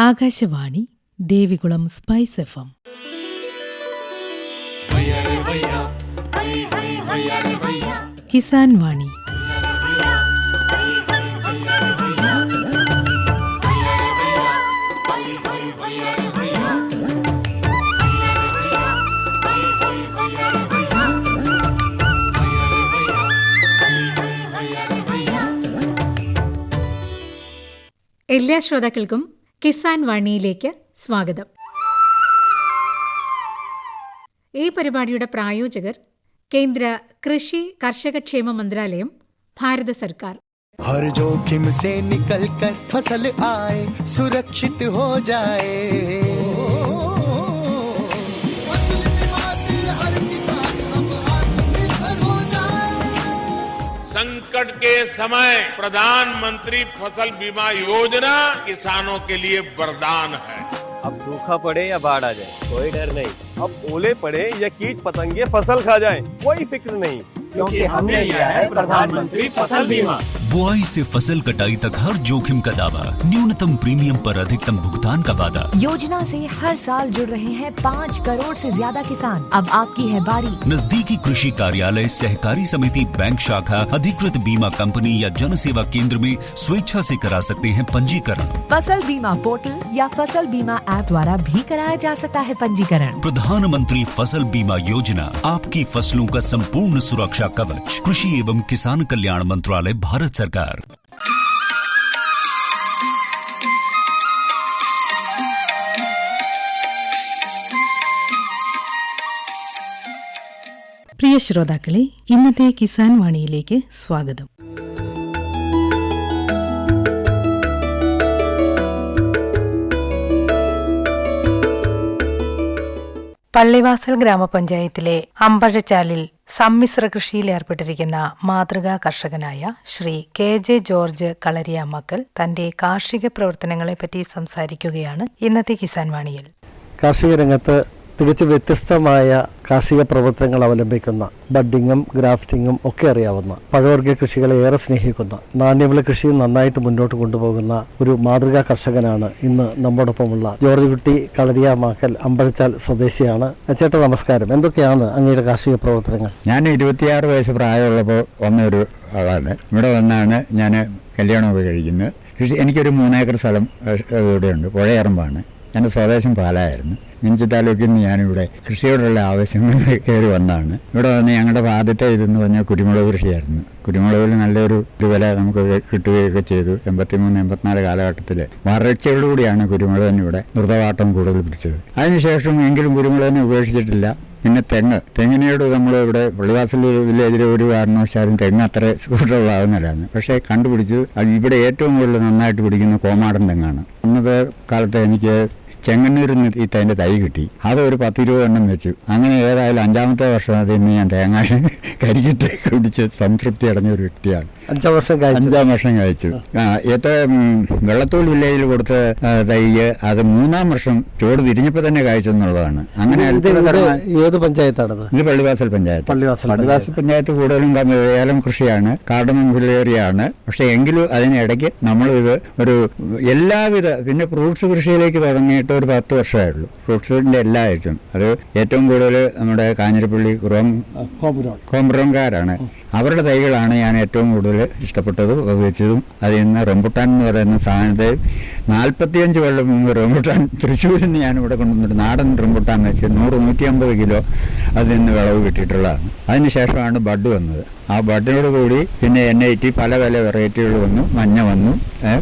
Akashvani Devikulam spice FM. Kisan വാണി. എല്ലാ ശ്രോതാക്കൾക്കും കിസാൻ വാണിയിലേക്ക് സ്വാഗതം. ഈ പരിപാടിയുടെ പ്രായോജകർ കേന്ദ്ര കൃഷി കർഷകക്ഷേമ മന്ത്രാലയം, ഭാരത സർക്കാർ. हर जोखिम से निकल कर फसल आए, सुरक्षित हो जाए, फसल बीमा से हर किसान अब आत्मनिर्भर हो जाए। संकट के समय प्रधानमंत्री फसल बीमा योजना किसानों के लिए वरदान है। अब सूखा पड़े या बाढ़ आ जाए कोई डर नहीं, अब ओले पड़े या कीट पतंगे फसल खा जाए कोई फिक्र नहीं, क्योंकि हमने लिया है प्रधानमंत्री फसल बीमा। बुआई से फसल कटाई तक हर जोखिम का दावा, न्यूनतम प्रीमियम पर अधिकतम भुगतान का वादा। योजना से हर साल जुड़ रहे हैं 5 करोड़ से ज्यादा किसान। अब आपकी है बारी। नजदीकी कृषि कार्यालय, सहकारी समिति, बैंक शाखा, अधिकृत बीमा कंपनी या जन सेवा केंद्र में स्वेच्छा से करा सकते हैं पंजीकरण। फसल बीमा पोर्टल या फसल बीमा ऐप द्वारा भी कराया जा सकता है पंजीकरण। प्रधानमंत्री फसल बीमा योजना, आपकी फसलों का संपूर्ण सुरक्षा कवच। कृषि एवं किसान कल्याण मंत्रालय, भारत सरकार। പ്രിയ ശ്രോതാക്കളെ, ഇന്നത്തെ കിസാൻ വാണിയിലേക്ക് സ്വാഗതം. പള്ളിവാസൽ ഗ്രാമപഞ്ചായത്തിലെ അമ്പഴച്ചാലിൽ സമ്മിശ്ര കൃഷിയിൽ ഏർപ്പെട്ടിരിക്കുന്ന മാതൃകാ കർഷകനായ ശ്രീ KJ ജോർജ് കളരിയാമക്കൽ തന്റെ കാർഷിക പ്രവർത്തനങ്ങളെപ്പറ്റി സംസാരിക്കുകയാണ് ഇന്നത്തെ കിസാൻ വാണിയിൽ. കാർഷിക രംഗത്ത് തികച്ചും വ്യത്യസ്തമായ കാർഷിക പ്രവർത്തനങ്ങൾ അവലംബിക്കുന്ന ബഡ്ഡിങ്ങും ഗ്രാഫ്റ്റിങ്ങും ഒക്കെ അറിയാവുന്ന, പഴവർഗ്ഗ കൃഷികളെ ഏറെ സ്നേഹിക്കുന്ന, നാണ്യവിള കൃഷി നന്നായിട്ട് മുന്നോട്ട് കൊണ്ടുപോകുന്ന ഒരു മാതൃകാ കർഷകനാണ് ഇന്ന് നമ്മോടൊപ്പമുള്ള ജോർജ് കുട്ടി കളരിയാമക്കൽ, അമ്പഴച്ചാൽ സ്വദേശിയാണ്. ചേട്ടാ നമസ്കാരം. എന്തൊക്കെയാണ് അങ്ങയുടെ കാർഷിക പ്രവർത്തനങ്ങൾ? ഞാൻ 26 വയസ്സ് പ്രായമുള്ളപ്പോൾ വന്നൊരു ആളാണ്. ഇവിടെ വന്നാണ് ഞാൻ കല്യാണമൊക്കെ കഴിക്കുന്നത്. എനിക്കൊരു 3 ഏക്കർ സ്ഥലം ഇവിടെയുണ്ട്. പുഴയറമ്പാണ്. എൻ്റെ സ്വദേശം പാലായിരുന്നു. മിഞ്ചി താലൂക്കിൽ നിന്ന് ഞാനിവിടെ കൃഷിയോടുള്ള ആവശ്യം കയറി വന്നതാണ്. ഇവിടെ വന്ന് ഞങ്ങളുടെ ആദ്യത്തെ ഇതെന്ന് പറഞ്ഞാൽ കുരുമുളക് കൃഷിയായിരുന്നു. കുരുമുളകിൽ നല്ലൊരു വില നമുക്ക് കിട്ടുകയൊക്കെ ചെയ്തു. 83-84 കാലഘട്ടത്തിൽ വരൾച്ചയോടുകൂടിയാണ് കുരുമുളകിന് ഇവിടെ മൃതവാട്ടം കൂടുതൽ പിടിച്ചത്. അതിനുശേഷം എങ്കിലും കുരുമുളകിനെ ഉപേക്ഷിച്ചിട്ടില്ല. പിന്നെ തെങ്ങിനോട് നമ്മൾ ഇവിടെ പള്ളിവാസൽ വില്ലേജിൽ ഒരു കാരണവശാലും തെങ്ങ് അത്ര സൂട്ടബിൾ ആകുന്നില്ലായിരുന്നു. പക്ഷേ കണ്ടുപിടിച്ചു ഇവിടെ ഏറ്റവും കൂടുതൽ നന്നായിട്ട് പിടിക്കുന്ന കോമാടൻ തെങ്ങാണ്. അന്നത്തെ കാലത്ത് എനിക്ക് ചെങ്ങന്നൂരിൽ നിന്ന് ഈ അതിൻ്റെ തൈ കിട്ടി. അതൊരു 10-20 എണ്ണം വെച്ചു. അങ്ങനെ ഏതായാലും 5ാമത്തെ വർഷം അതിന് ഞാൻ തേങ്ങ കരിക്കിട്ട് കുടിച്ച് സംതൃപ്തി അടഞ്ഞ ഒരു വ്യക്തിയാണ്. 5 വർഷം കഴിച്ചു. ഏറ്റവും വെള്ളത്തോൾ വില്ലേജിൽ കൊടുത്ത തൈ അത് 3ാം വർഷം ചുവട് തിരിഞ്ഞപ്പോൾ തന്നെ കഴിച്ചെന്നുള്ളതാണ്. അങ്ങനെ ഏത് പഞ്ചായത്താണത്? ഇത് പള്ളിവാസൽ പഞ്ചായത്ത്. പള്ളിവാസൽ പഞ്ചായത്ത് കൂടുതലും ഏലം കൃഷിയാണ്, കാർഡമം ഫുല്ലേറിയാണ്. പക്ഷെ എങ്കിലും അതിനിടയ്ക്ക് നമ്മളിത് ഒരു എല്ലാവിധ പിന്നെ ഫ്രൂട്ട്സ് കൃഷിയിലേക്ക് തുടങ്ങിയിട്ട് ഒരു 10 വർഷമായുള്ളൂ. ഫ്രൂട്ട്സിൻ്റെ എല്ലാ ഐറ്റം. അത് ഏറ്റവും കൂടുതൽ നമ്മുടെ കാഞ്ഞിരപ്പള്ളി കോമ്പ്രോംകാരാണ്. അവരുടെ തൈകളാണ് ഞാൻ ഏറ്റവും കൂടുതൽ ഇഷ്ടപ്പെട്ടതും ഉപയോഗിച്ചതും. അതിൽ നിന്ന് റംബുട്ടാൻ എന്ന് പറയുന്ന സാധനത്തെ 45 കൊല്ലം മുമ്പ് റംബുട്ടാൻ തൃശ്ശൂരിൽ നിന്ന് ഞാനിവിടെ കൊണ്ടുവന്നിട്ട് നാടൻ റംബുട്ടാൻ വെച്ച് 100-150 കിലോ അതിൽ നിന്ന് വിളവ് കിട്ടിയിട്ടുള്ളതാണ്. അതിനുശേഷമാണ് ബഡ് വന്നത്. ആ ബഡിനോട് കൂടി പിന്നെ NIT പല വെറൈറ്റികൾ വന്നു, മഞ്ഞ വന്നു,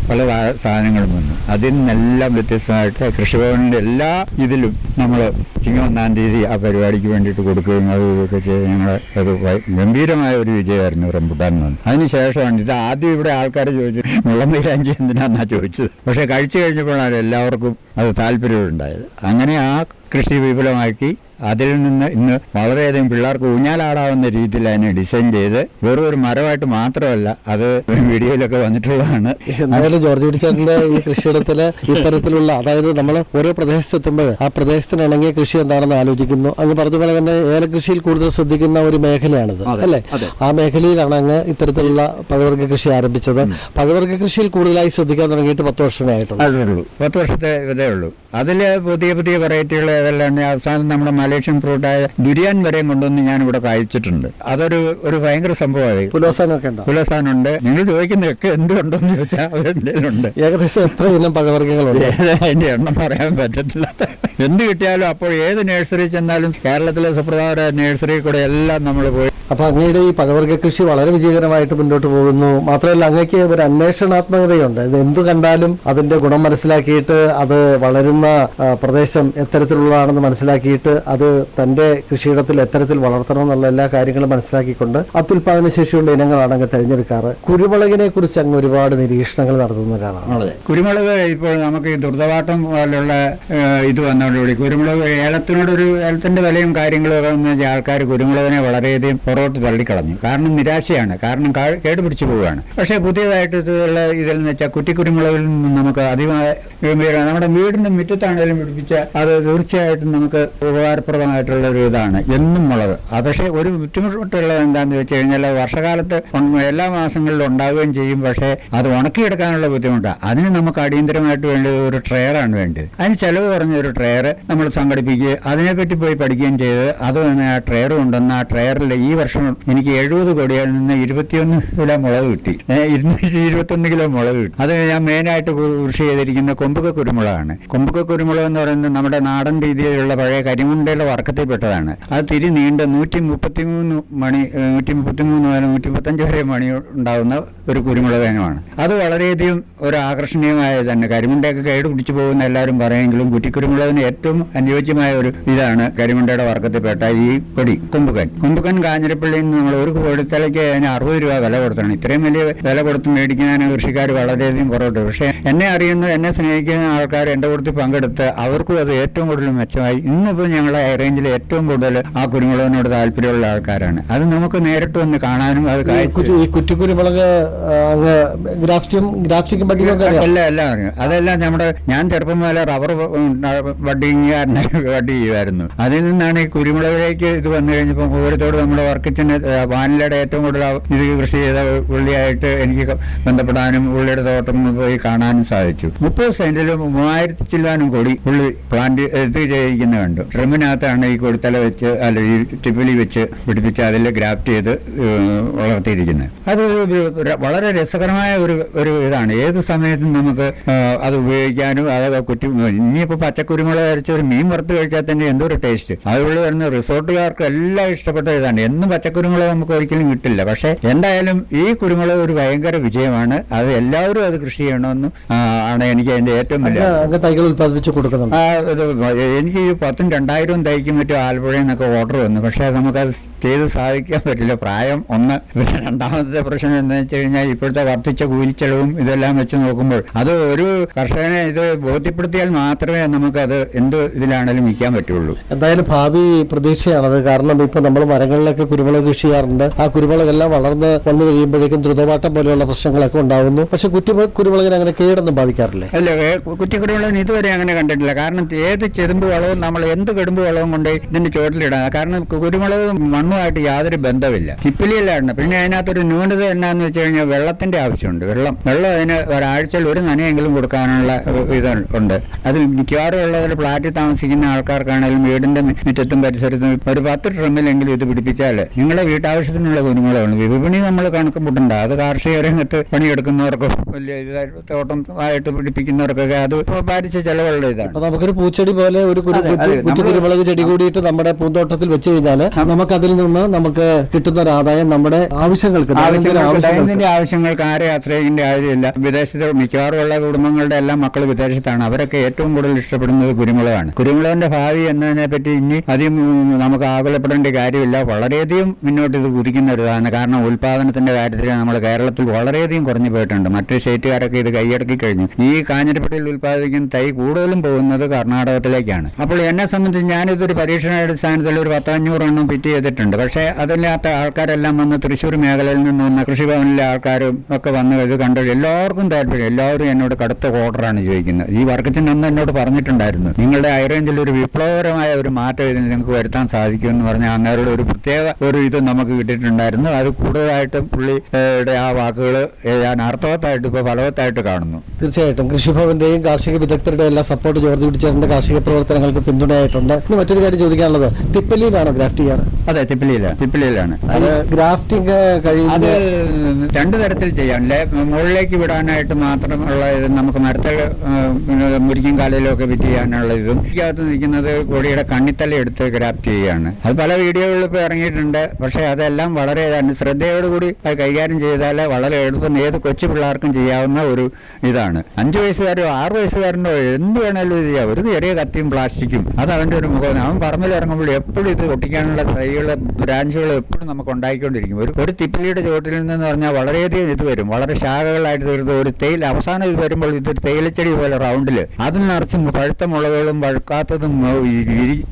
പല സാധനങ്ങളും വന്നു. അതിൽ നിന്നെല്ലാം വ്യത്യസ്തമായിട്ട് കൃഷിഭവനിൻ്റെ എല്ലാ ഇതിലും നമ്മൾ ചിങ്ങ 1-ാം തീയതി ആ പരിപാടിക്ക് വേണ്ടിയിട്ട് കൊടുക്കുകയും അത് ഇതൊക്കെ ചെയ്ത് ഞങ്ങൾ അത് ഗംഭീരമായ ഒരു വിജയമായിരുന്നു റംബുട്ടാൻ വന്നു. അതിനുശേഷമാണ് ഇത് ആദ്യം ഇവിടെ ആൾക്കാർ ചോദിച്ചു മുളമൈലാഞ്ചി എന്തിനാന്നാ ചോദിച്ചത്. പക്ഷേ കഴിച്ചു കഴിഞ്ഞപ്പോഴാണ് എല്ലാവർക്കും അത് താല്പര്യമുണ്ടായത്. അങ്ങനെ ആ കൃഷി വിപുലമാക്കി അതിൽ നിന്ന് ഇന്ന് വളരെയധികം പിള്ളേർക്ക് ഊഞ്ഞാലാടാവുന്ന രീതിയിൽ അതിനെ ഡിസൈൻ ചെയ്ത് വെറും ഒരു മരമായിട്ട് മാത്രമല്ല അത് വീഡിയോയിലൊക്കെ വന്നിട്ടുള്ളതാണ്. എന്തായാലും ജോർജ് പിടിച്ചേട്ടന്റെ ഈ കൃഷിയിടത്തില് ഇത്തരത്തിലുള്ള, അതായത് നമ്മൾ ഓരോ പ്രദേശത്തെത്തുമ്പോൾ ആ പ്രദേശത്തിനിണങ്ങിയ കൃഷി എന്താണെന്ന് ആലോചിക്കുന്നു. അങ്ങ് പറഞ്ഞ പോലെ തന്നെ ഏലകൃഷിയിൽ കൂടുതൽ ശ്രദ്ധിക്കുന്ന ഒരു മേഖലയാണിത് അല്ലേ? ആ മേഖലയിലാണ് അങ്ങ് ഇത്തരത്തിലുള്ള പഴവർഗ്ഗ കൃഷി ആരംഭിച്ചത്. പഴവർഗ്ഗ കൃഷിയിൽ കൂടുതലായി ശ്രദ്ധിക്കാൻ തുടങ്ങിയിട്ട് 10 വർഷമേ ആയിട്ടുള്ളൂ. അതേ ഉള്ളൂ, 10 വർഷത്തെ ഇതേ ഉള്ളൂ. അതിൽ പുതിയ പുതിയ വെറൈറ്റികൾ ഏതെല്ലാം അവസാനം നമ്മുടെ മലേഷ്യൻ ഫ്രൂട്ടായ ദുരിയാൻ വരെയും കൊണ്ടുവന്ന് ഞാൻ ഇവിടെ കഴിച്ചിട്ടുണ്ട്. അതൊരു ഭയങ്കര സംഭവമായി. പുലോസാനൊക്കെ ഉണ്ടോ? പുലോസാനുണ്ട്. നിങ്ങൾ ചോദിക്കുന്നതൊക്കെ എന്തുകൊണ്ടെന്ന് ചോദിച്ചാൽ അവരെന്തെങ്കിലുണ്ട്. ഏകദേശം എത്ര ഇനം പഴവർഗ്ഗങ്ങളുണ്ട്? അതിന്റെ എണ്ണം പറയാൻ പറ്റത്തില്ല. എന്ത് കിട്ടിയാലും അപ്പോൾ ഏത് നഴ്സറി ചെന്നാലും കേരളത്തിലെ സുപ്രധാന നഴ്സറി കൂടെ എല്ലാം നമ്മൾ പോയി. അപ്പൊ അങ്ങയുടെ ഈ പഴവർഗ്ഗ കൃഷി വളരെ വിജയകരമായിട്ട് മുന്നോട്ട് പോകുന്നു. മാത്രമല്ല അങ്ങക്ക് ഒരു അന്വേഷണാത്മകതയുണ്ട്. ഇത് എന്തു കണ്ടാലും അതിന്റെ ഗുണം മനസ്സിലാക്കിയിട്ട് അത് വളരുന്ന പ്രദേശം എത്തരത്തിലുള്ളതാണെന്ന് മനസ്സിലാക്കിയിട്ട് അത് തന്റെ കൃഷിയിടത്തിൽ എത്തരത്തിൽ വളർത്തണം എന്നുള്ള എല്ലാ കാര്യങ്ങളും മനസ്സിലാക്കിക്കൊണ്ട് അത്യുൽപാദന ശേഷിയുള്ള ഇനങ്ങളാണ് അങ്ങ് തിരഞ്ഞെടുക്കാറ്. കുരുമുളകിനെ കുറിച്ച് അങ്ങ് ഒരുപാട് നിരീക്ഷണങ്ങൾ നടത്തുന്ന ഒരാളാണ്. കുരുമുളക് ഇപ്പോൾ നമുക്ക് ഈ ദുർദവാട്ടം പോലുള്ള ഇത് വന്നതോടുകൂടി കുരുമുളക് ഏലത്തിന്റെ വിലയും കാര്യങ്ങളും ഒക്കെ ആൾക്കാർ കുരുമുളകിനെ വളരെയധികം പുറകോട്ട് തള്ളിക്കളഞ്ഞു. കാരണം നിരാശയാണ്, കാരണം കേടുപിടിച്ചു പോവുകയാണ്. പക്ഷേ പുതിയതായിട്ട് ഇതിൽ നിന്ന് വെച്ചാൽ കുറ്റിക്കുരുമുളകിൽ നിന്ന് നമുക്ക് അധികമായ നമ്മുടെ വീടിന്റെ മുറ്റത്താണെങ്കിലും പിടിപ്പിച്ച അത് തീർച്ചയായിട്ടും നമുക്ക് ഉപകാരപ്രദമായിട്ടുള്ള ഒരു ഇതാണ് എന്നും മുളക്. പക്ഷേ ഒരു ബുദ്ധിമുട്ടുള്ളത് എന്താണെന്ന് വെച്ച് കഴിഞ്ഞാൽ വർഷകാലത്ത് എല്ലാ മാസങ്ങളിലും ഉണ്ടാവുകയും ചെയ്യും. പക്ഷേ അത് ഉണക്കിയെടുക്കാനുള്ള ബുദ്ധിമുട്ടാണ്. അതിന് നമുക്ക് അടിയന്തരമായിട്ട് വേണ്ടത് ഒരു ട്രെയറാണ് വേണ്ടത്. അതിന് ചെലവ് കുറഞ്ഞ ഒരു ട്രെയർ നമ്മൾ സംഘടിപ്പിക്കുകയും അതിനെപ്പറ്റി പോയി പഠിക്കുകയും ചെയ്ത് അത് തന്നെ ആ ട്രെയർ കൊണ്ടുവന്ന് ആ ട്രെയറിൽ ഈ വർഷം എനിക്ക് 70 കോടിയിൽ നിന്ന് 21 കിലോ മുളക് കിട്ടി. 221 കിലോ മുളക് കിട്ടി. അത് ഞാൻ മെയിനായിട്ട് കൃഷി ചെയ്തിരിക്കുന്ന കൊമ്പുക കുരുമുളകാണ്. കൊമ്പുക കുരുമുളക് എന്ന് പറയുന്നത് നമ്മുടെ നാടൻ രീതിയിലുള്ള പഴയ കരിമുണ്ടയുടെ വർക്കത്തിൽപ്പെട്ടതാണ്. അത് തിരി നീണ്ട 133 മണി 135 വരെ മണി ഉണ്ടാകുന്ന ഒരു കുരുമുളക് ഇനമാണ്. അത് വളരെയധികം ഒരു ആകർഷണീയമായ തന്നെ. കരിമുണ്ടയൊക്കെ കേട് പിടിച്ചു പോകുന്ന എല്ലാവരും പറയുമെങ്കിലും കുറ്റിക്കുരുമുളകിന് ഏറ്റവും അനുയോജ്യമായ ഒരു ഇതാണ് കരിമുണ്ടയുടെ വർക്കത്തിൽപ്പെട്ട ഈ കൊടി കുമ്പുകൻ കാഞ്ഞിരപ്പള്ളിയിൽ നിന്ന് നമ്മൾ ഒരു കോടിത്തലയ്ക്ക് അതിന് 60 രൂപ വില കൊടുത്താണ്. ഇത്രയും വലിയ വില കൊടുത്ത് മേടിക്കുന്നതിന് കൃഷിക്കാർ വളരെയധികം പുറകോട്ട്. പക്ഷേ എന്നെ അറിയുന്ന എന്നെ സ്നേഹിക്കുന്ന ആൾക്കാർ എൻ്റെ കൂട്ടത്തിൽ പങ്കെടുത്ത് അവർക്കും അത് ഏറ്റവും കൂടുതൽ മെച്ചമായി. ഇന്നിപ്പോൾ ഞങ്ങളുടെ റേഞ്ചിൽ ഏറ്റവും കൂടുതൽ ആ കുരുമുളകിനോട് താല്പര്യമുള്ള ആൾക്കാരാണ്. അത് നമുക്ക് നേരിട്ട് വന്ന് കാണാനും അത് ഈ കുറ്റിക്കുരുമുളക് ഗ്രാഫ്റ്റിംഗ് എല്ലാം അറിയാം. അതെല്ലാം ഞാൻ ചെറുപ്പം മുതലേ റബ്ബർ ബഡ് ചെയ്യുമായിരുന്നു. അതിൽ നിന്നാണ് ഈ കുരുമുളകിലേക്ക് ഇത് വന്നു കഴിഞ്ഞപ്പോൾ ഓരോരുത്തോട് നമ്മുടെ വർക്കിച്ചിന് വാനിലയുടെ ഏറ്റവും കൂടുതൽ ഇത് കൃഷി ചെയ്ത പുള്ളിയായിട്ട് എനിക്ക് ബന്ധപ്പെടാനും പുള്ളിയുടെ തോട്ടം പോയി കാണാനും സാധിച്ചു. 30 സെന്റിലും 3000 ചില്ലാനും കൊടി പുള്ളി പ്ലാന്റ് ഇത് ചെയ്യിക്കുന്ന കണ്ടു. ഡ്രമ്മിനകത്താണ് ഈ കൊടിത്തല വെച്ച് ഈ ടിപ്പിലി വെച്ച് പിടിപ്പിച്ച് അതിൽ ഗ്രാഫ്റ്റ് ചെയ്ത് വളർത്തിയിരിക്കുന്നത്. അത് വളരെ രസകരമായ ഒരു ഇതാണ്. ഏത് സമയത്തും നമുക്ക് അത് ഉപയോഗിക്കാനും അതൊക്കെ ഇനിയിപ്പോൾ പച്ചക്കുരുമുളക് അരച്ച ഒരു മീൻ വറുത്ത് കഴിച്ചാൽ തന്നെ എന്തൊരു ടേസ്റ്റ്. അതുകൊണ്ട് വരുന്ന റിസോർട്ടുകാർക്ക് എല്ലാം ഇഷ്ടപ്പെട്ട ഇതാണ്. എന്നും പച്ചക്കുരുമുളക് നമുക്ക് ഒരിക്കലും കിട്ടില്ല. പക്ഷേ എന്തായാലും ഈ കുരുമുളക് ഒരു ഭയങ്കര വിജയമാണ്. അത് എല്ലാവരും അത് കൃഷി ചെയ്യണമെന്നും ആണ് എനിക്ക് അതിന്റെ ഏറ്റവും വലിയ തൈകൾ ഉത്പാദിപ്പിച്ച് കൊടുക്കുന്നുണ്ട്. എനിക്ക് 10,000-2000 തൈക്കും മറ്റും ആലപ്പുഴയിൽ നിന്നൊക്കെ ഓർഡർ വന്നു. പക്ഷേ നമുക്കത് ചെയ്ത് സാധിക്കാൻ പറ്റില്ല. പ്രായം ഒന്ന്. രണ്ടാമത്തെ പ്രശ്നം എന്താണെന്ന് വെച്ച് കഴിഞ്ഞാൽ ഇപ്പോഴത്തെ വർദ്ധിച്ച കൂലിച്ചെലവും ഇതെല്ലാം വെച്ച് നോക്കുമ്പോൾ അത് ഒരു കർഷകനെ ഇത് ബോധ്യപ്പെടുത്തിയാൽ മാത്രമേ നമുക്കത് എന്ത് ഇതിലാണെങ്കിലും വിൽക്കാൻ പറ്റുള്ളൂ. എന്തായാലും ഭാവി പ്രതീക്ഷയാണത്. കാരണം ഇപ്പൊ നമ്മൾ മരങ്ങളിലൊക്കെ കുരുമുളക് കൃഷി ചെയ്യാറുണ്ട്. ആ കുരുമുളകെല്ലാം വളർന്ന് വന്നു കഴിയുമ്പോഴേക്കും ദ്രുതവാട്ടം പോലെയുള്ള പ്രശ്നങ്ങളൊക്കെ ഉണ്ടാവുന്നു. പക്ഷെ കുരുമുളകിന് അങ്ങനെ കേടൊന്നും ബാധിക്കാറില്ല. അല്ല, കുറ്റിക്കുരുമുളകിന് ഇതുവരെ അങ്ങനെ കണ്ടിട്ടില്ല. കാരണം ഏത് ചെതുമ്പ് വളവും നമ്മൾ എന്ത് കെടുമ്പ് വളവും കൊണ്ട് ഇതിന്റെ ചുവട്ടിലിടാം. കാരണം കുരുമുളക് മണ്ണുമായിട്ട് യാതൊരു ബന്ധമില്ല. ചിപ്പിലിയല്ലാണ്. പിന്നെ അതിനകത്തൊരു ന്യൂനത എന്നാന്ന് വെച്ച് കഴിഞ്ഞാൽ വെള്ളത്തിന്റെ ആവശ്യമുണ്ട്. വെള്ളം അതിന് ഒരാഴ്ചയിൽ ഒരു നനയെങ്കിലും കൊടുക്കാനുള്ള ഇതുണ്ട്. അതിൽ മിക്കവാറും ഉള്ളതിൽ ഫ്ലാറ്റിൽ താമസിക്കുന്ന ആൾക്കാർക്കാണെങ്കിലും വീടിന്റെ മുറ്റത്തും പരിസരത്തും ഒരു 10 ഡ്രമ്മിലെങ്കിലും ഇത് പിടിപ്പിച്ചാൽ നിങ്ങളുടെ വീട്ടാവശ്യത്തിനുള്ള കുരുമുളകാണ്. വിപണി നമ്മൾ കണക്ക് കൂട്ടണ്ട. അത് കാർഷിക രംഗത്ത് പണിയെടുക്കുന്നവർക്കും വലിയ തോട്ടം ആയിട്ട് പിടിപ്പിക്കുന്നവർക്കൊക്കെ അത് ഭാരിച്ച ചെലവുള്ള ഇതാണ്. നമുക്കൊരു പൂച്ചെടി പോലെ ഒരു കുരുമുളക് ചെടി കൂടിയിട്ട് നമ്മുടെ പൂന്തോട്ടത്തിൽ വെച്ച് കഴിഞ്ഞാൽ നമുക്ക് അതിൽ നിന്ന് നമുക്ക് കിട്ടുന്ന ഒരു ആദായം നമ്മുടെ ദൈനംദിന ആവശ്യങ്ങൾക്ക് ആരെ ആശ്രയിക്കേണ്ട കാര്യമില്ല. വിദേശത്ത് മിക്കവാറും ഉള്ള കുടുംബങ്ങളുടെ എല്ലാം മക്കൾ വിദേശത്താണ്. അവരൊക്കെ ഏറ്റവും കൂടുതൽ ഇഷ്ടപ്പെടുന്നത് കുരുമുളകാണ്. കുരുമുളകിന്റെ ഭാവി എന്നതിനെ പറ്റി ഇനി അധികം നമുക്ക് ആകുലപ്പെടേണ്ട കാര്യമില്ല. വളരെയധികം മുന്നോട്ട് ഇത് കുതിക്കുന്ന ഒരു ഇതാണ്. കാരണം ഉൽപാദനത്തിന്റെ കാര്യത്തിൽ നമ്മൾ കേരളത്തിൽ വളരെയധികം കുറഞ്ഞു പോയിട്ടുണ്ട്. മറ്റു സ്റ്റേറ്റുകാരൊക്കെ ഇത് കൈയടക്കി കഴിഞ്ഞു. ഈ കാഞ്ഞിരപ്പള്ളിയിൽ ഉൽപ്പാദിപ്പിക്കുന്ന തൈ കൂടുതലും പോകുന്നത് കർണാടകത്തിലേക്കാണ്. അപ്പോൾ എന്നെ സംബന്ധിച്ച് ഞാൻ ഞാനിതൊരു പരീക്ഷണാടിസ്ഥാനത്തിൽ ഒരു 10-500 എണ്ണം ഫിറ്റ് ചെയ്തിട്ടുണ്ട്. പക്ഷേ അതില്ലാത്ത ആൾക്കാരെല്ലാം വന്ന് തൃശ്ശൂർ മേഖലയിൽ നിന്ന് വന്ന കൃഷിഭവനിലെ ആൾക്കാരും ഒക്കെ വന്ന് ഇത് കണ്ട് എല്ലാവർക്കും താല്പര്യം. എല്ലാവരും എന്നോട് കടുത്ത ഓർഡറാണ് ചോദിക്കുന്നത്. ഈ വർക്കച്ചൻ അന്ന് എന്നോട് പറഞ്ഞിട്ടുണ്ടായിരുന്നു, നിങ്ങളുടെ ഹൈറേഞ്ചിൽ ഒരു വിപ്ലവകരമായ ഒരു മാറ്റം ഇതിന് നിങ്ങൾക്ക് വരുത്താൻ സാധിക്കുമെന്ന് പറഞ്ഞാൽ അങ്ങേരുടെ ഒരു പ്രത്യേക ഒരു ഇത് നമുക്ക് കിട്ടിയിട്ടുണ്ടായിരുന്നു. അത് കൂടുതലായിട്ടും പുള്ളിയുടെ ആ വാക്കുകൾ ഞാൻ അർത്ഥവത്തായിട്ട് ഇപ്പോൾ ഫലവത്തായിട്ട് കാണുന്നു. തീർച്ചയായിട്ടും കൃഷിഭവന്റെയും കാർഷിക വിദഗ്ധരുടെയും എല്ലാ സപ്പോർട്ട് ജോർജ് കുട്ടിച്ചേട്ടന്റെ കാർഷിക പ്രവർത്തനങ്ങൾക്ക് പിന്തുണയായിട്ടുണ്ട്. ഇനി മറ്റൊരു കാര്യം ചോദിക്കാനുള്ളത്, തിപ്പല്ലിയിലാണോ ഗ്രാഫ്റ്റ് ചെയ്യാറ്? അതെ, തിപ്പല്ലിയിലാണ്. അത് ഗ്രാഫ്റ്റിംഗ് അത് 2 തരത്തിൽ ചെയ്യാം. മുകളിലേക്ക് വിടാനായിട്ട് മാത്രമുള്ള ഇത് നമുക്ക് മരത്തിൽ മുരിക്കും കാലയിലും ഒക്കെ ഫിറ്റ് ചെയ്യാനുള്ള ഇതും ഇതിനകത്ത് നിൽക്കുന്നത് കൊടിയുടെ കണ്ണിത്തല എടുത്ത് ഗ്രാഫ്റ്റ് ചെയ്യുകയാണ്. അത് പല വീഡിയോകളിൽ ഇപ്പോൾ ഇറങ്ങിയിട്ടുണ്ട്. പക്ഷേ അതെല്ലാം വളരെ ശ്രദ്ധയോടുകൂടി അത് കൈകാര്യം ചെയ്താൽ വളരെ എളുപ്പം ഏത് കൊച്ചു പിള്ളേർക്കും ചെയ്യാവുന്ന ഒരു ഇതാണ്. 5 വയസ്സുകാരോ 6 വയസ്സുകാരനോ എന്ത് വേണേലും ചെയ്യാം. ഒരു ചെറിയ കത്തിയും പ്ലാസ്റ്റിക്കും അത് അവൻ്റെ ഒരു മുഖം. അവൻ പറമ്പിൽ ഇറങ്ങുമ്പോൾ എപ്പോഴും ഇത് ഒട്ടിക്കാനുള്ള തൈകൾ ബ്രാഞ്ചുകൾ എപ്പോഴും നമുക്ക് ഉണ്ടായിക്കൊണ്ടിരിക്കും. ഒരു തിപ്പലിയുടെ ചുവട്ടിൽ നിന്നെന്ന് പറഞ്ഞാൽ വളരെയധികം ഇത് വരും, വളരെ ശാഖകളായിട്ട് തീർത്ത് ഒരു തേയില അവസാനം ഇത് വരുമ്പോൾ ഇതൊരു തേയിലച്ചെടി പോലെ റൗണ്ടിൽ അതിൽ നിറച്ചും പഴുത്ത മുളകളും പഴുക്കാത്തതും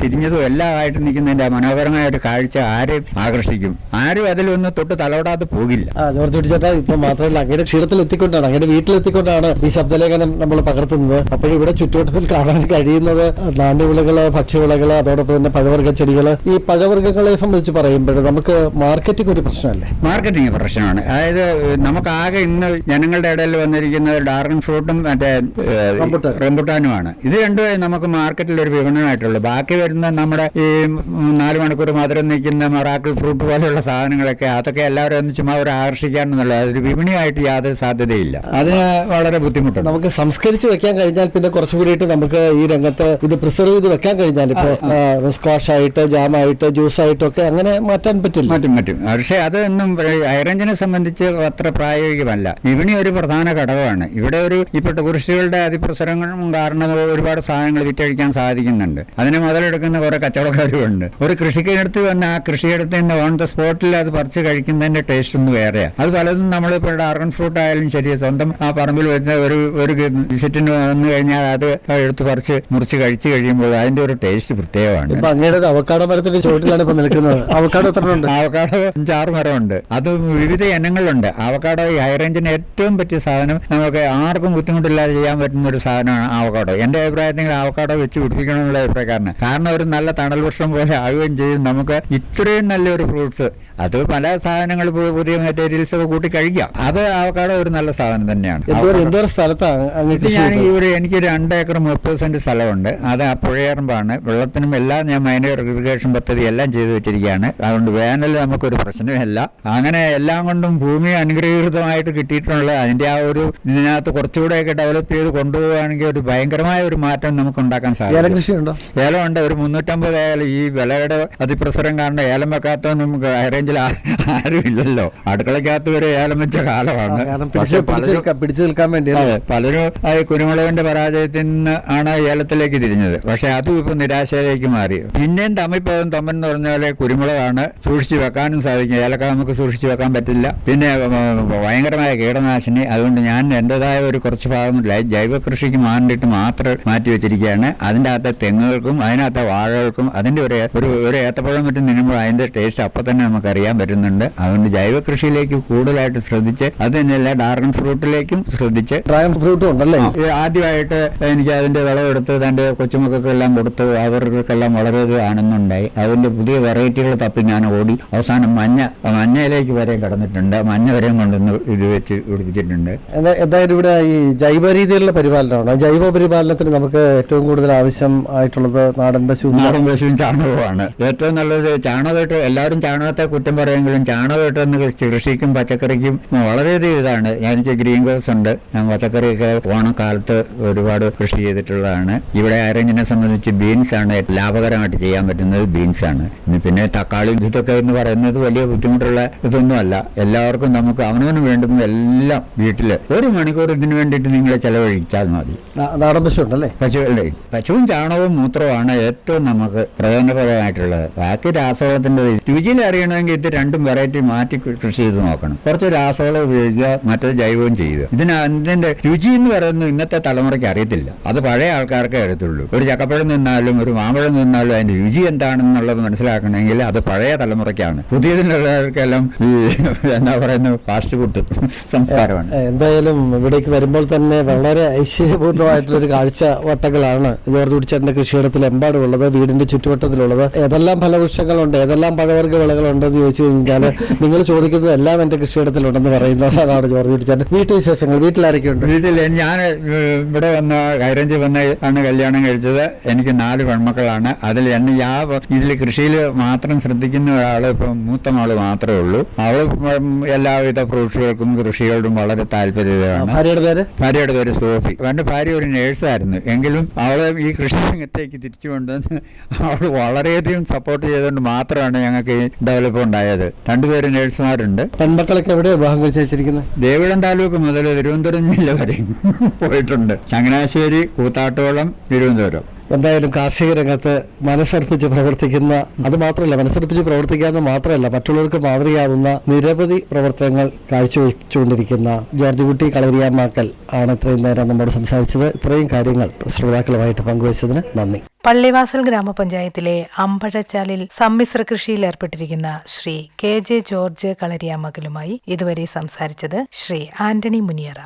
തിരിഞ്ഞതും എല്ലാം ആയിട്ട് നിൽക്കുന്നതിന്റെ മനോഹരമായ ഒരു കാഴ്ച ആരെയും ആകർഷിക്കും. ആരും അതിലൊന്ന് തൊട്ട് തലവടാതെ പോകില്ല. ജോർജ് കുട്ടിച്ചേട്ടാ, ഇപ്പൊ മാത്രമല്ല അങ്ങയുടെ ക്ഷീണത്തിലെത്തിക്കൊണ്ടാണ്, അങ്ങയുടെ വീട്ടിലെത്തിക്കൊണ്ടാണ് ഈ ശബ്ദലേഖനം നമ്മൾ പകർത്തുന്നത്. അപ്പോൾ ഇവിടെ ചുറ്റുവട്ടത്തിൽ കാണാൻ കഴിയുന്നത് നാണ്യവിളകള്, ഭക്ഷ്യവിളകള്, അതോടൊപ്പം തന്നെ പഴവർഗ്ഗ ചെടികള്. ഈ പഴവർഗ്ഗങ്ങളെ സംബന്ധിച്ച് പറയുമ്പോൾ നമുക്ക് മാർക്കറ്റിംഗ് ഒരു പ്രശ്നമല്ലേ? മാർക്കറ്റിംഗ് പ്രശ്നമാണ്. അതായത് നമുക്കാകെ ഇന്ന് ജനങ്ങളുടെ ഇടയിൽ വന്നിരിക്കുന്നത് ഡ്രാഗൺ ഫ്രൂട്ടും മറ്റേ റംബുട്ടാനുമാണ്. ഇത് രണ്ടുമേ നമുക്ക് മാർക്കറ്റിൽ ഒരു വിപണനമായിട്ടുള്ളൂ. ബാക്കി വരുന്ന നമ്മുടെ ഈ 4 മണിക്കൂർ മധുരം നിൽക്കുന്ന മറാക്കിൾ ഫ്രൂട്ട് പോലെയുള്ള സാധനങ്ങളൊക്കെ അതൊക്കെ എല്ലാവരും ഒന്ന് ചുമ്മാ ഒരു ആകർഷിക്കാനെന്നുള്ള അതൊരു വിപണിയായിട്ട് യാതൊരു സാധ്യതയില്ല. അതിന് വളരെ ബുദ്ധിമുട്ടാണ്. നമുക്ക് സംസ്കരിച്ച് വെക്കാൻ കഴിഞ്ഞാൽ പിന്നെ കുറച്ചുകൂടിയിട്ട് നമുക്ക് ഈ രംഗത്ത് ഇത് പ്രിസർവ് ചെയ്ത് വെക്കാൻ കഴിഞ്ഞാൽ ഇപ്പൊ സ്ക്വാഷ് ആയിട്ട്, ജാമായിട്ട്, ജ്യൂസായിട്ടൊക്കെ അങ്ങനെ മാറ്റാൻ പറ്റും. പക്ഷേ അതൊന്നും ഹൈറേഞ്ചിനെ സംബന്ധിച്ച് അത്ര പ്രായോഗികമല്ല. വിപണി ഒരു പ്രധാന ഘടകമാണ്. ഇവിടെ ഇപ്പൊ ടൂറിസ്റ്റുകളുടെ അതിപ്രസരങ്ങളും കാരണം ഒരുപാട് സാധനങ്ങൾ വിറ്റഴിക്കാൻ സാധിക്കുന്നുണ്ട്. അതിനെ മുതലെടുക്കുന്ന കുറെ കച്ചവടക്കാരുമുണ്ട്. ഒരു കൃഷിക്കിടത്ത് വന്ന് ആ കൃഷിയിടത്ത് നിന്ന് ഓൺ ദ സ്പോട്ടിൽ അത് പറിച്ച് കഴിക്കുന്നതിന്റെ ടേസ്റ്റ് ഒന്ന് വേറെയാണ്. അത് പലതും നമ്മളിപ്പോൾ ഡ്രാഗൺ ഫ്രൂട്ട് ആയാലും ശരി, സ്വന്തം ആ പറമ്പിൽ വെച്ച ഒരു വിസിറ്റിന് വന്നു കഴിഞ്ഞാൽ അത് എടുത്ത് പറിച്ച് മുറിച്ച് കഴിച്ചു കഴിയുമ്പോൾ അതിന്റെ ഒരു ടേസ്റ്റ് പ്രത്യേകമാണ്. ഇപ്പൊ അങ്ങയുടെ ഒരു അവക്കാഡോ മരത്തിന്റെ ചുവട്ടിലാണ് ഇപ്പൊ നിൽക്കുന്നത്. അവക്കാഡോ എത്ര ഉണ്ട്? അവക്കാഡോ 5-6 മരമുണ്ട്. അത് വിവിധ ഇനങ്ങളുണ്ട്. അവക്കാഡോ ഈ ഹൈറേഞ്ചിന് ഏറ്റവും പറ്റിയ സാധനം, നമുക്ക് ആർക്കും ബുദ്ധിമുട്ടില്ലാതെ ചെയ്യാൻ പറ്റുന്ന ഒരു സാധനമാണ് അവക്കാഡോ. എന്റെ അഭിപ്രായത്തിൽ അവക്കാഡോ വെച്ച് പിടിപ്പിക്കണമെന്നുള്ള അഭിപ്രായക്കാരന്. കാരണം ഒരു നല്ല തണൽ വൃക്ഷം പോലെ ആവുകയും ചെയ്യും. നമുക്ക് ഇത്രയും നല്ലൊരു ഫ്രൂട്ട്സ് അത് പല സാധനങ്ങൾ പുതിയ മെറ്റീരിയൽസ് ഒക്കെ കൂട്ടി കഴിക്കാം. അത് അവക്കാഡോ ഒരു നല്ല സാധനം തന്നെയാണ്. എനിക്ക് 2 ഏക്കർ 30 സെന്റ് സ്ഥലമുണ്ട്. അത് ആ പുഴയറമ്പാണ്. വെള്ളത്തിനും എല്ലാം ഞാൻ മൈനർ ഇറിഗേഷൻ പദ്ധതി എല്ലാം ചെയ്തു വെച്ചിരിക്കുകയാണ്. അതുകൊണ്ട് വേനൽ നമുക്കൊരു പ്രശ്നമല്ല. അങ്ങനെ എല്ലാം കൊണ്ടും ഭൂമി അനുഗ്രഹീതമായിട്ട് കിട്ടിയിട്ടുള്ള അതിന്റെ ആ ഒരു ഇതിനകത്ത് കുറച്ചുകൂടെയൊക്കെ ഡെവലപ്പ് ചെയ്ത് കൊണ്ടുപോവുകയാണെങ്കിൽ ഒരു ഭയങ്കരമായ ഒരു മാറ്റം നമുക്ക് ഉണ്ടാക്കാൻ സാധിക്കും. ഏലമുണ്ട്. ഒരു 350 ഏലം. ഈ വിലയുടെ അതിപ്രസരം കാരണം ഏലം വെക്കാത്ത നമുക്ക് ഹൈറേഞ്ചിൽ ആരും ഇല്ലല്ലോ. അടുക്കളക്കകത്ത് വരെ ഏലം വെച്ച കാലമാണ്. പിടിച്ചു നിൽക്കാൻ വേണ്ടി പലരും കുരുമുളകിന്റെ പരാജയത്തിൽ നിന്ന് ആണ് ഏലത്തിലേക്ക് തിരിഞ്ഞത്. പക്ഷെ അതും ഇപ്പൊ നിരാശയിലേക്ക് മാറി. പിന്നെയും തമ്മിപ്പതും തമ്മെന്ന് പറഞ്ഞാല് കുരുമുളകാണ്. സൂക്ഷിച്ചു വെക്കാനും സാധിക്കും. ഏലക്ക നമുക്ക് സൂക്ഷിച്ചു വെക്കാൻ പറ്റില്ല. പിന്നെ ഭയങ്കരമായ കീടനാശിനി. അതുകൊണ്ട് ഞാൻ എന്റേതായ ഒരു കുറച്ച് ഭാഗം ജൈവ കൃഷിക്ക് വേണ്ടിയിട്ട് മാത്രം മാറ്റി വെച്ചിരിക്കുകയാണ്. അതിൻ്റെ അകത്തെ തെങ്ങുകൾക്കും അതിനകത്തെ വാഴകൾക്കും അതിന്റെ ഒരു ഏത്തപ്പഴം മറ്റും നിന്നുമ്പോൾ അതിന്റെ ടേസ്റ്റ് അപ്പൊ തന്നെ നമുക്ക് അറിയാൻ പറ്റുന്നുണ്ട്. അതുകൊണ്ട് ജൈവ കൃഷിയിലേക്ക് കൂടുതലായിട്ട് ശ്രദ്ധിച്ച്, അത് തന്നെയല്ല ഡ്രാഗൺ ഫ്രൂട്ടിലേക്കും ശ്രദ്ധിച്ച്. ഡ്രാഗൺ ഫ്രൂട്ടും ഉണ്ടല്ലേ? ആദ്യമായിട്ട് എനിക്ക് അതിന്റെ വിളവെടുത്ത് തന്റെ കൊച്ചുമക്കൾക്കെല്ലാം കൊടുത്ത് അവർക്കെല്ലാം വളരെ ആണെന്നുണ്ടായി. അതിന്റെ പുതിയ വെറൈറ്റികൾ തപ്പി ഞാൻ ഓടി അവസാനം മഞ്ഞയിലേക്ക് വരെ കടന്നിട്ടുണ്ട്. മഞ്ഞ വരെയും കൊണ്ടുവന്ന് ഇത് വെച്ച് പിടിപ്പിച്ചിട്ടുണ്ട്. എന്തായാലും ഇവിടെ ഈ ജൈവ രീതിയിലുള്ള പരിപാലനമാണ്. ജൈവ പരിപാലനത്തിന് നമുക്ക് ഏറ്റവും കൂടുതൽ ആവശ്യം ആയിട്ടുള്ളത് നാടൻ പശുവും ചാണകവുമാണ്. ഏറ്റവും നല്ലത് ചാണകമായിട്ട്. എല്ലാവരും ചാണകത്തെ കുറ്റം പറയുമെങ്കിലും ചാണകമായിട്ടൊന്ന് കൃഷിക്കും പച്ചക്കറിക്കും വളരെയധികം ഇതാണ്. എനിക്ക് ഗ്രീൻ ഹൗസ് ഉണ്ട്. ഞാൻ പച്ചക്കറിയൊക്കെ ഓണക്കാലത്ത് ഒരുപാട് കൃഷി ചെയ്തിട്ടുള്ളതാണ്. ഇവിടെ ഹൈറേഞ്ചിനെ സംബന്ധിച്ച് ബീൻസ് ആണ് ലാഭകരമായിട്ട് ചെയ്യാൻ പറ്റുന്നത്. ബീൻസ് ആണ്. പിന്നെ തക്കാളി ഇതൊക്കെ എന്ന് പറയുന്നത് വലിയ ബുദ്ധിമുട്ടുള്ള ഇതൊന്നുമല്ല. എല്ലാവർക്കും നമുക്ക് അവനവന് വേണ്ടുന്ന എല്ലാം വീട്ടില് 1 മണിക്കൂർ ഇതിനു വേണ്ടിയിട്ട് നിങ്ങൾ ചെലവഴിച്ചാൽ മതി. നാടൻ പശു ഉണ്ടല്ലേ? പശുവും ചാണകവും മൂത്രവുമാണ് ഏറ്റവും നമുക്ക് പ്രയോജനപരമായിട്ടുള്ളത്. ബാക്കി രാസവളത്തിന്റെ രുചിയിൽ അറിയണമെങ്കിൽ ഇത് രണ്ടും വെറൈറ്റി മാറ്റി കൃഷി ചെയ്ത് നോക്കണം. കുറച്ച് രാസവളം ഉപയോഗിക്കുക, മറ്റത് ജൈവവും ചെയ്യുക. ഇതിന്റെ രുചി എന്ന് പറയുന്നത് ഇന്നത്തെ തലമുറയ്ക്ക് അറിയത്തില്ല. അത് പഴയ ആൾക്കാർക്കേ അറിയത്തുള്ളൂ. ഒരു ചക്കപ്പഴം നിന്നാലും ഒരു മാമ്പഴം നിന്നാലും അതിന്റെ രുചി എന്താണെന്നുള്ളത് മനസ്സിലാക്കണമെങ്കിൽ അത് പഴയ തലമുറയ്ക്കാണ്. പുതിയതിനുള്ളവർക്കെല്ലാം ഈ എന്താ പറയുന്നത് ഫാസ്റ്റ് ഫുഡ് സംസ്കാരമാണ്. എന്തായാലും ഇവിടേക്ക് വരുമ്പോൾ തന്നെ വളരെ ഐശ്വര്യപൂർണ്ണമായിട്ടുള്ളൊരു കാഴ്ചവട്ടങ്ങളാണ് ജോർജ് കുട്ടിച്ചേട്ടന്റെ കൃഷിയിടത്തിൽ എമ്പാടുമുള്ളത്, വീടിന്റെ ചുറ്റുവട്ടത്തിലുള്ളത്. ഏതെല്ലാം ഫലവൃക്ഷങ്ങളുണ്ട്, ഏതെല്ലാം പഴവർഗ്ഗ വിളകളുണ്ടെന്ന് ചോദിച്ചു കഴിഞ്ഞാൽ നിങ്ങൾ ചോദിക്കുന്നത് എല്ലാം എന്റെ കൃഷിയിടത്തിലുണ്ടെന്ന് പറയുന്ന ഒരാളാണ് ജോർജ് കുട്ടിച്ചേട്ടൻ. വീട്ടുവിശേഷങ്ങൾ, വീട്ടിലാരൊക്കെ ഉണ്ട്? വീട്ടിൽ ഞാൻ ഇവിടെ വന്ന ഹൈറേഞ്ചിൽ ആണ് കല്യാണം കഴിച്ചത്. എനിക്ക് 4 പെൺമക്കളാണ്. അതിൽ എന്നെ ഇതിൽ കൃഷിയിൽ മാത്രം ശ്രദ്ധിക്കുന്ന ഒരാൾ ഇപ്പം മൂത്ത മാള് മാത്രമേ ഉള്ളൂ. അവള് എല്ലാവിധ ഫ്രൂട്ട്സുകൾക്കും കൃഷിയോടും വളരെ താല്പര്യമാണ്. ഭാര്യയുടെ പേര് സോഫി. എൻ്റെ ഭാര്യ ഒരു നേഴ്സായിരുന്നു. എങ്കിലും അവള് ഈ കൃഷി രംഗത്തേക്ക് തിരിച്ചു കൊണ്ടുവന്ന് അവൾ വളരെയധികം സപ്പോർട്ട് ചെയ്തുകൊണ്ട് മാത്രമാണ് ഞങ്ങൾക്ക് ഈ ഡെവലപ്പ് ഉണ്ടായത്. 2 പേര് നേഴ്സുമാരുണ്ട്. പെൺമക്കളൊക്കെ എവിടെയാണ് വിവാഹം കഴിച്ച് വെച്ചിരിക്കുന്നത്? ദേവികുളം താലൂക്ക് മുതൽ തിരുവനന്തപുരം ജില്ല വരെ പോയിട്ടുണ്ട്. ചങ്ങനാശ്ശേരി, കൂത്താട്ടോളം, തിരുവനന്തപുരം. എന്തായാലും കാർഷിക രംഗത്ത് മനസ്സർപ്പിച്ച് പ്രവർത്തിക്കുന്ന, അത് മാത്രമല്ല മനസ്സർപ്പിച്ച് പ്രവർത്തിക്കാമെന്ന് മാത്രമല്ല മറ്റുള്ളവർക്ക് മാതൃകയാവുന്ന നിരവധി പ്രവർത്തനങ്ങൾ കാഴ്ചവെച്ചുകൊണ്ടിരിക്കുന്ന ജോർജ് കുട്ടി കളരിയാമാക്കൽ ആണ് ഇത്രയും നേരം നമ്മോട് സംസാരിച്ചത്. ഇത്രയും കാര്യങ്ങൾ ശ്രോതാക്കളുമായിട്ട് പങ്കുവച്ചതിന് നന്ദി. പള്ളിവാസൽ ഗ്രാമപഞ്ചായത്തിലെ അമ്പഴച്ചാലിൽ സമ്മിശ്ര കൃഷിയിൽ ഏർപ്പെട്ടിരിക്കുന്ന ശ്രീ KJ ജോർജ് കളരിയാമകലുമായി ഇതുവരെ സംസാരിച്ചത് ശ്രീ ആന്റണി മുനിയറ.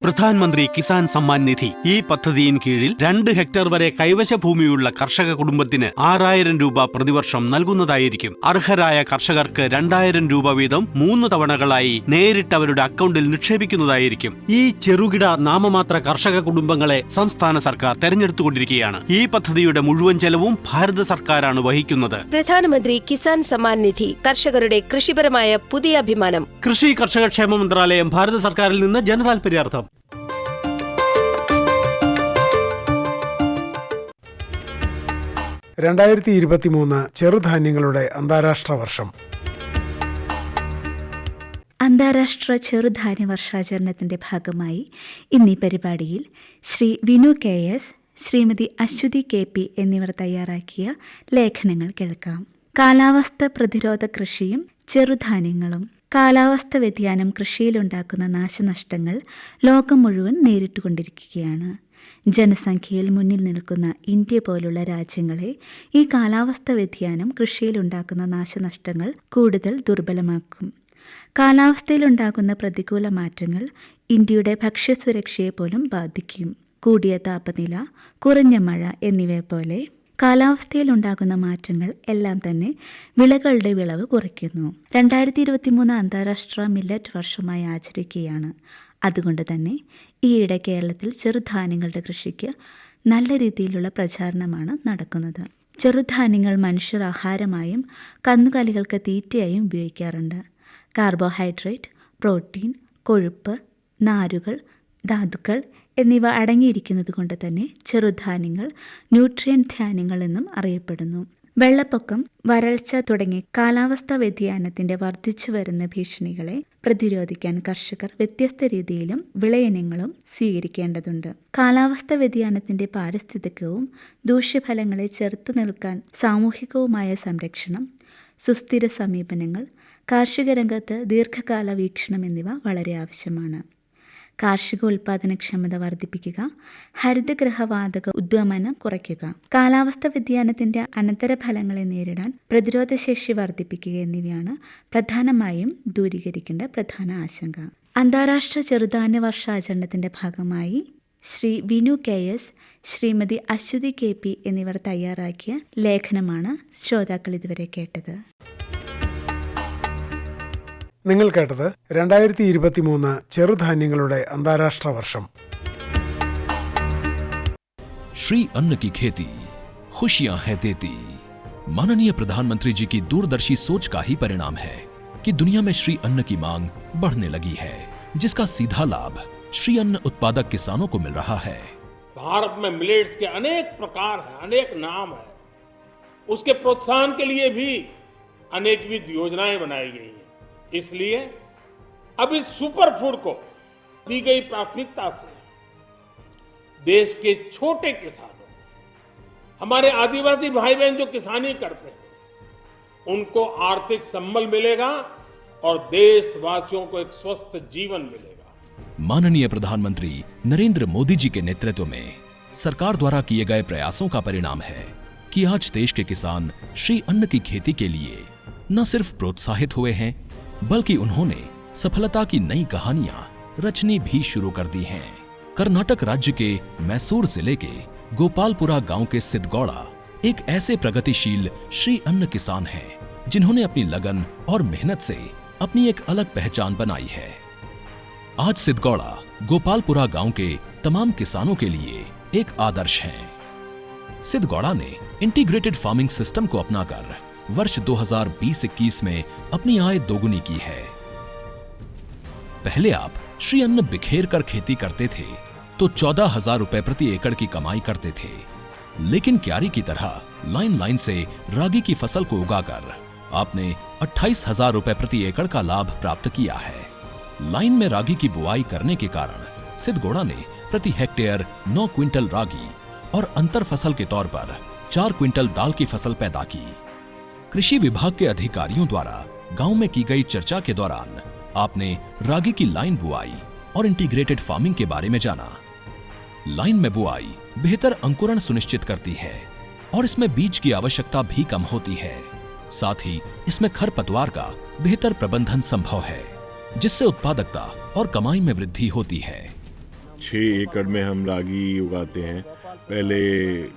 പ്രധാൻമന്ത്രി കിസാൻ സമ്മാൻ നിധി ഈ പദ്ധതിയിൻ കീഴിൽ 2 ഹെക്ടർ വരെ കൈവശ ഭൂമിയുള്ള കർഷക കുടുംബത്തിന് 6000 രൂപ പ്രതിവർഷം നൽകുന്നതായിരിക്കും. അർഹരായ കർഷകർക്ക് 2000 രൂപ വീതം 3 തവണകളായി നേരിട്ട് അവരുടെ അക്കൗണ്ടിൽ നിക്ഷേപിക്കുന്നതായിരിക്കും. ഈ ചെറുകിട നാമമാത്ര കർഷക കുടുംബങ്ങളെ സംസ്ഥാന സർക്കാർ തെരഞ്ഞെടുത്തുകൊണ്ടിരിക്കുകയാണ്. ഈ പദ്ധതിയുടെ മുഴുവൻ ചെലവും ഭാരത സർക്കാരാണ് വഹിക്കുന്നത്. പ്രധാനമന്ത്രി കിസാൻ സമ്മാൻ നിധി കർഷകരുടെ കൃഷിപരമായ പുതിയ അഭിമാനം. കൃഷി കർഷക ക്ഷേമ മന്ത്രാലയം, ഭാരത സർക്കാരിൽ നിന്ന് ജനതാൽപര്യാർത്ഥം. 2023 ചെറുധാന്യങ്ങളുടെ അന്താരാഷ്ട്ര വർഷം. അന്താരാഷ്ട്ര ചെറുധാന്യ വർഷാചരണത്തിന്റെ ഭാഗമായി ഇന്നീ പരിപാടിയിൽ ശ്രീ വിനു KS, ശ്രീമതി അശ്വതി KP എന്നിവർ തയ്യാറാക്കിയ ലേഖനങ്ങൾ കേൾക്കാം. കാലാവസ്ഥ പ്രതിരോധ കൃഷിയും ചെറുധാന്യങ്ങളും. കാലാവസ്ഥ വ്യതിയാനം കൃഷിയിലുണ്ടാക്കുന്ന നാശനഷ്ടങ്ങൾ ലോകം മുഴുവൻ നേരിട്ടുകൊണ്ടിരിക്കുകയാണ്. ജനസംഖ്യയിൽ മുന്നിൽ നിൽക്കുന്ന ഇന്ത്യ പോലുള്ള രാജ്യങ്ങളെ ഈ കാലാവസ്ഥ വ്യതിയാനം കൃഷിയിലുണ്ടാക്കുന്ന നാശനഷ്ടങ്ങൾ കൂടുതൽ ദുർബലമാക്കും. കാലാവസ്ഥയിലുണ്ടാകുന്ന പ്രതികൂല മാറ്റങ്ങൾ ഇന്ത്യയുടെ ഭക്ഷ്യസുരക്ഷയെ പോലും ബാധിക്കും. കൂടിയ താപനില, കുറഞ്ഞ മഴ എന്നിവയെപ്പോലെ കാലാവസ്ഥയിലുണ്ടാകുന്ന മാറ്റങ്ങൾ എല്ലാം തന്നെ വിളകളുടെ വിളവ് കുറയ്ക്കുന്നു. 2023 അന്താരാഷ്ട്ര മില്ലറ്റ് വർഷമായി ആചരിക്കുകയാണ്. അതുകൊണ്ട് തന്നെ ഈയിടെ കേരളത്തിൽ ചെറുധാന്യങ്ങളുടെ കൃഷിക്ക് നല്ല രീതിയിലുള്ള പ്രചാരണമാണ് നടക്കുന്നത്. ചെറുധാന്യങ്ങൾ മനുഷ്യർ ആഹാരമായും കന്നുകാലികൾക്ക് തീറ്റയായും ഉപയോഗിക്കാറുണ്ട്. കാർബോഹൈഡ്രേറ്റ്, പ്രോട്ടീൻ, കൊഴുപ്പ്, നാരുകൾ, ധാതുക്കൾ എന്നിവ അടങ്ങിയിരിക്കുന്നത് കൊണ്ട് തന്നെ ചെറുധാന്യങ്ങൾ ന്യൂട്രിയൻ ധാന്യങ്ങൾ എന്നും അറിയപ്പെടുന്നു. വെള്ളപ്പൊക്കം, വരൾച്ച തുടങ്ങി കാലാവസ്ഥാ വ്യതിയാനത്തിന്റെ വർദ്ധിച്ചു വരുന്ന ഭീഷണികളെ പ്രതിരോധിക്കാൻ കർഷകർ വ്യത്യസ്ത രീതിയിലും വിളയിനങ്ങളും സ്വീകരിക്കേണ്ടതുണ്ട്. കാലാവസ്ഥാ വ്യതിയാനത്തിന്റെ പാരിസ്ഥിതികവും ദൂഷ്യഫലങ്ങളെ ചെറുത്തു നിൽക്കാൻ സാമൂഹികവുമായ സംരക്ഷണം, സുസ്ഥിര സമീപനങ്ങൾ, കാർഷിക രംഗത്ത് ദീർഘകാല വീക്ഷണം എന്നിവ വളരെ ആവശ്യമാണ്. കാർഷിക ഉൽപാദനക്ഷമത വർദ്ധിപ്പിക്കുക, ഹരിതഗൃഹവാതക ഉദ്വമനം കുറയ്ക്കുക, കാലാവസ്ഥാ വ്യതിയാനത്തിന്റെ അനന്തരഫലങ്ങളെ നേരിടാൻ പ്രതിരോധശേഷി വർദ്ധിപ്പിക്കുക എന്നിവയാണ് പ്രധാനമായും ദൂരീകരിക്കേണ്ട പ്രധാന ആശങ്ക. അന്താരാഷ്ട്ര ചെറുധാന്യ വർഷാചരണത്തിന്റെ ഭാഗമായി ശ്രീ വിനു KS, ശ്രീമതി അശ്വതി KP എന്നിവർ തയ്യാറാക്കിയ ലേഖനമാണ് ശ്രോതാക്കൾ ഇതുവരെ കേട്ടത്. നിങ്ങൾ കേട്ടത് 2023 ചെറുധാന്യങ്ങളുടെ അന്താരാഷ്ട്ര വർഷം. श्री अन्न की खेती खुशियां है देती। माननीय प्रधानमंत्री जी की दूरदर्शी सोच का ही परिणाम है कि दुनिया में श्री अन्न की मांग बढ़ने लगी है, जिसका सीधा लाभ श्री अन्न उत्पादक किसानों को मिल रहा है। भारत में मिलेट्स के अनेक प्रकार हैं, अनेक नाम है। उसके प्रोत्साहन के लिए भी अनेकविध योजनाएं बनाई गई हैं। इसलिए अब इस सुपर फूड को दी गई प्राथमिकता से देश के छोटे किसानों, हमारे आदिवासी भाई बहन जो किसानी करते हैं उनको आर्थिक संबल मिलेगा और देशवासियों को एक स्वस्थ जीवन मिलेगा। माननीय प्रधानमंत्री नरेंद्र मोदी जी के नेतृत्व में सरकार द्वारा किए गए प्रयासों का परिणाम है कि आज देश के किसान श्री अन्न की खेती के लिए न सिर्फ प्रोत्साहित हुए हैं बल्कि उन्होंने सफलता की नई कहानियां रचनी भी शुरू कर दी हैं। कर्नाटक राज्य के मैसूर जिले के गोपालपुरा गांव के सिद्धगौड़ा एक ऐसे प्रगतिशील श्री अन्न किसान हैं जिन्होंने अपनी लगन और मेहनत से अपनी एक अलग पहचान बनाई है। आज सिद्धगौड़ा गोपालपुरा गांव के तमाम किसानों के लिए एक आदर्श हैं। सिद्धगौड़ा ने इंटीग्रेटेड फार्मिंग सिस्टम को अपनाकर वर्ष 2020-21 में अपनी आय दोगुनी की है। पहले आप श्री अन्न बिखेर कर खेती करते थे तो 14,000 रुपए प्रति एकड़ की कमाई करते थे, लेकिन क्यारी की तरह लाइन लाइन से रागी की फसल को उगाकर आपने 28,000 रुपए प्रति एकड़ का लाभ प्राप्त किया है। लाइन में रागी की बुआई करने के कारण सिद्धगौड़ा ने प्रति हेक्टेयर 9 क्विंटल रागी और अंतर फसल के तौर पर 4 क्विंटल दाल की फसल पैदा की। कृषि विभाग के अधिकारियों द्वारा गांव में की गई चर्चा के दौरान आपने रागी की लाइन बुआई और इंटीग्रेटेड फार्मिंग के बारे में जाना। लाइन में बुआई बेहतर अंकुरण सुनिश्चित करती है और इसमें बीज की आवश्यकता भी कम होती है। साथ ही इसमें खरपतवार का बेहतर प्रबंधन संभव है, जिससे उत्पादकता और कमाई में वृद्धि होती है। 6 एकड़ में हम रागी उगाते हैं। पहले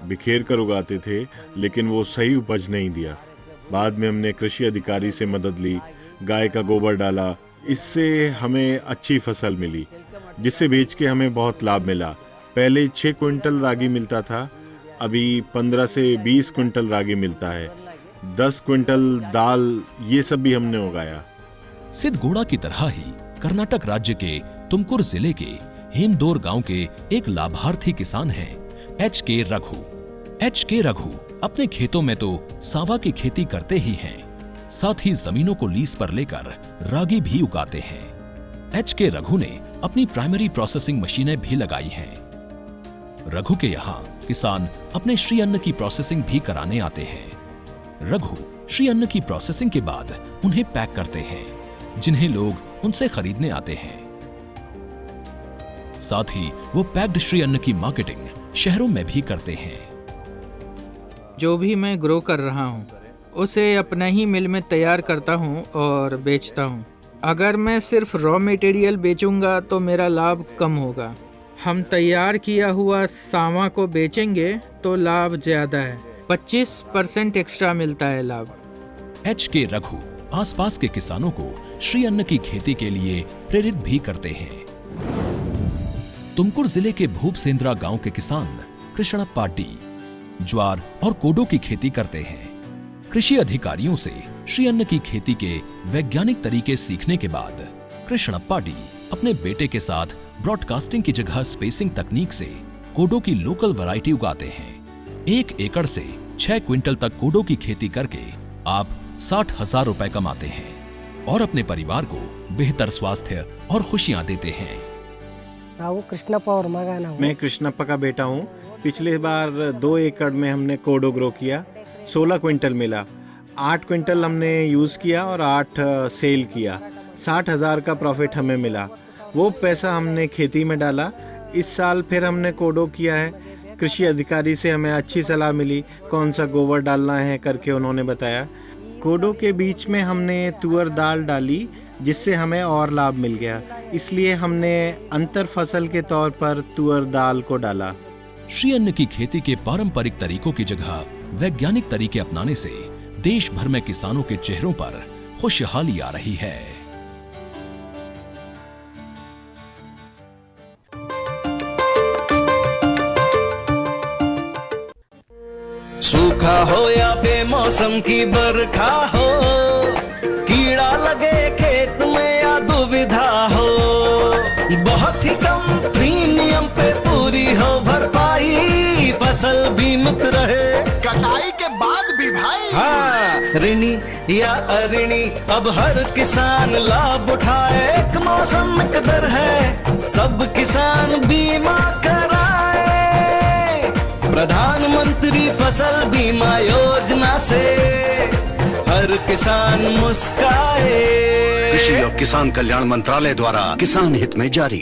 बिखेर कर उगाते थे, लेकिन वो सही उपज नहीं दिया। बाद में हमने कृषि अधिकारी से मदद ली, गाय का गोबर डाला, इससे हमें अच्छी फसल मिली, जिससे बेच के हमें बहुत लाभ मिला। पहले 6 क्विंटल रागी मिलता था, अभी 15 से 20 क्विंटल रागी मिलता है। 10 क्विंटल दाल, ये सब भी हमने उगाया। सिद्धगौड़ा की तरह ही कर्नाटक राज्य के तुमकुर जिले के हेमदोर गांव के एक लाभार्थी किसान हैं एच.के. रघु। एच.के. रघु अपने खेतों में तो सावा की खेती करते ही हैं, साथ ही जमीनों को लीज पर लेकर रागी भी उगाते हैं। एच.के. रघु ने अपनी प्राइमरी प्रोसेसिंग मशीनें भी लगाई हैं। रघु के यहाँ किसान अपने श्री अन्न की प्रोसेसिंग भी कराने आते हैं। रघु श्री अन्न की प्रोसेसिंग के बाद उन्हें पैक करते हैं, जिन्हें लोग उनसे खरीदने आते हैं। साथ ही वो पैक्ड श्री अन्न की मार्केटिंग शहरों में भी करते हैं। जो भी मैं ग्रो कर रहा हूँ उसे अपना ही मिल में तैयार करता हूँ और बेचता हूँ। अगर मैं सिर्फ रॉ मटेरियल बेचूंगा तो मेरा लाभ कम होगा। हम तैयार किया हुआ सावा को बेचेंगे तो लाभ ज्यादा है, 25% एक्स्ट्रा मिलता है लाभ। एच.के. रघु आसपास के किसानों को श्री अन्न की खेती के लिए प्रेरित भी करते हैं। तुमकुर जिले के भूपसेंद्रा गांव के किसान कृष्णप्पा डी ज्वार और कोडो की खेती करते हैं। कृषि अधिकारियों से श्री अन्न की खेती के वैज्ञानिक तरीके सीखने के बाद कृष्णप्पा डी अपने बेटे के साथ ब्रॉडकास्टिंग की जगह स्पेसिंग तकनीक से कोडो की लोकल वैरायटी उगाते हैं। 1 एकड़ से 6 क्विंटल तक कोडो की खेती करके आप 60,000 रुपए कमाते हैं और अपने परिवार को बेहतर स्वास्थ्य और खुशियां देते हैं। मैं कृष्णप्पा का बेटा हूँ। पिछले बार 2 एकड़ में हमने कोडो ग्रो किया, 16 क्विंटल मिला। 8 क्विंटल हमने यूज़ किया और 8 सेल किया। 60,000 का प्रॉफिट हमें मिला। वो पैसा हमने खेती में डाला। इस साल फिर हमने कोडो किया है। कृषि अधिकारी से हमें अच्छी सलाह मिली, कौन सा गोबर डालना है करके उन्होंने बताया। कोडो के बीच में हमने तुअर दाल डाली, जिससे हमें और लाभ मिल गया, इसलिए हमने अंतर फसल के तौर पर तुअर दाल को डाला। श्री अन्न की खेती के पारंपरिक तरीकों की जगह वैज्ञानिक तरीके अपनाने से देश भर में किसानों के चेहरों पर खुशहाली आ रही है। सूखा हो या बेमौसम की बरखा हो, कीड़ा लगे खेत में या दुविधा हो, बहुत ही कम प्रीमियम पे पूरी हो भरपाई, फसल बीमित रहे कटाई के बाद भी भाई। हाँ, ऋणी या अऋणी अब हर किसान लाभ उठाए। एक मौसम एक दर है, सब किसान बीमा कराए। प्रधानमंत्री फसल बीमा योजना से हर किसान मुस्काए। कृषि और किसान कल्याण मंत्रालय द्वारा किसान हित में जारी।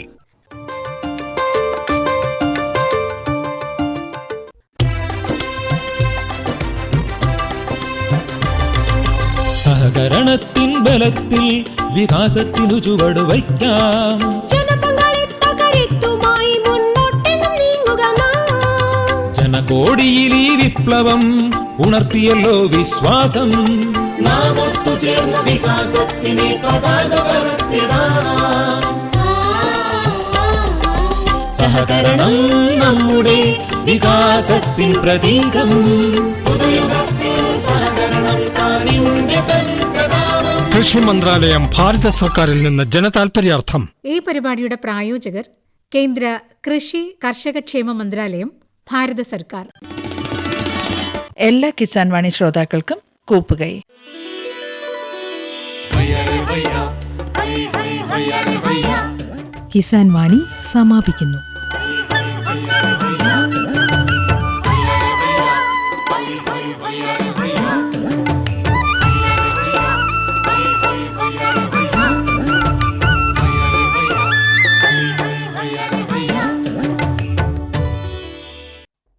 സഹകരണത്തിൻ ബലത്തിൽ വികാസത്തിനു ചുവടു വയ്ക്കാം. ജനപങ്കാളിത്തകരുത്തുമായി മുന്നോട്ടെന്നും നീങ്ങുക നാം. ജനകോടിയിൽ ഈ വിപ്ലവം ഉണർത്തിയല്ലോ വിശ്വാസം. നാം ഒത്തുചേർന്ന വികാസത്തിനെ പതാക പറത്തിടാം. സഹകരണം നമ്മുടെ വികാസത്തിൻ പ്രതീകം. പുതുയുഗത്തിൽ സഹകരണം കൃഷി മന്ത്രാലയം, ഭാരത സർക്കാരിൽ നിന്ന് ജനതാൽപര്യാർത്ഥം. ഈ പരിപാടിയുടെ പ്രായോജകർ കേന്ദ്ര കൃഷി കർഷകക്ഷേമ മന്ത്രാലയം, ഭാരത സർക്കാർ. എല്ലാ കിസാൻ വാണി ശ്രോതാക്കൾക്കും കൂപ്പുകൈ. കിസാൻ വാണി സമാപിക്കുന്നു.